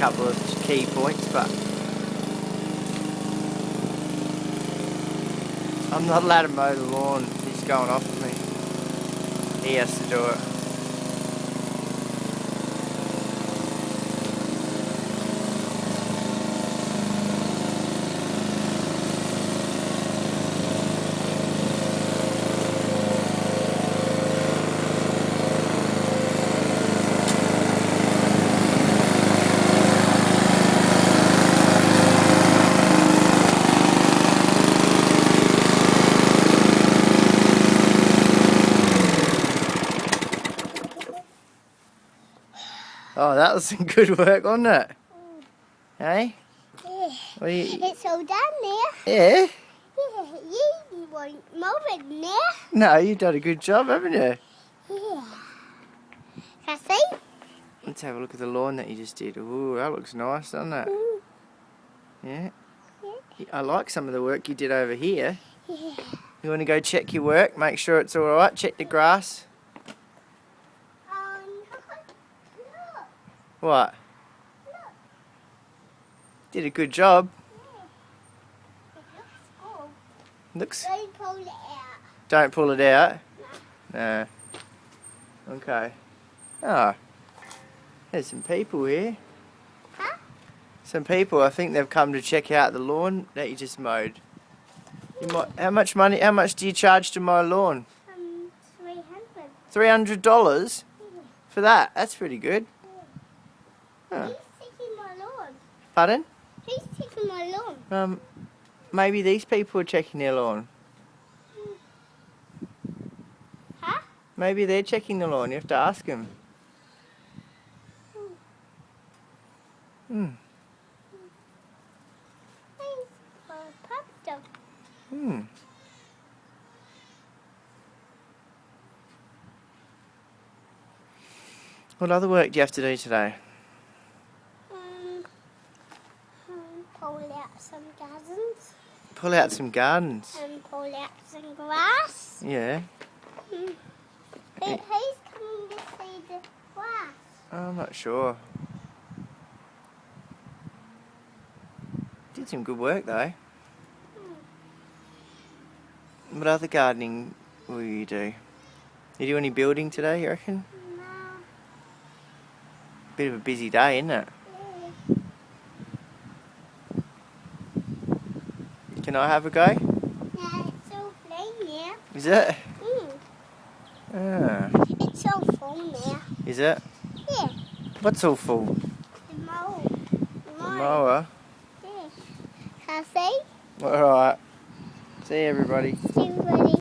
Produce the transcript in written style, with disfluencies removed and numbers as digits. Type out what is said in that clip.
couple of key points, but I'm not allowed to mow the lawn. He's going off with me. He has to do it. Oh, that was some good work, wasn't it? Hey? Yeah. You... It's all done now. Yeah? Yeah, you won't mow it now. No, you've done a good job, haven't you? Yeah. Can I see? Let's have a look at the lawn that you just did. Ooh, that looks nice, doesn't it? Mm. Yeah? Yeah. I like some of the work you did over here. Yeah. You want to go check your work, make sure it's alright, check the grass. Look. What? Look. Did a good job. Yeah. It looks good. Looks... Don't pull it out. Don't pull it out? No. No. Okay. Ah. There's some people here. Huh? Some people, I think they've come to check out the lawn that you just mowed. How much do you charge to mow a lawn? $300. $300 Yeah. for that? That's pretty good. Yeah. Huh. Who's taking my lawn? Pardon? Who's taking my lawn? Maybe these people are checking their lawn. Huh? Maybe they're checking the lawn. You have to ask them. Hmm. Hmm. What other work do you have to do today? Pull out some gardens. Pull out some gardens. And pull out some grass. Yeah. Who's coming to see the grass? I'm not sure. Did some good work though. What other gardening will you do? You do any building today, you reckon? No. Bit of a busy day, isn't it? Yeah. Can I have a go? Yeah, it's all plain now. Is it? Mm. Ah. It's all full now. Is it? Yeah. What's all full? The mower. The mower? Yeah. Can I see? Alright. See you everybody. See everybody.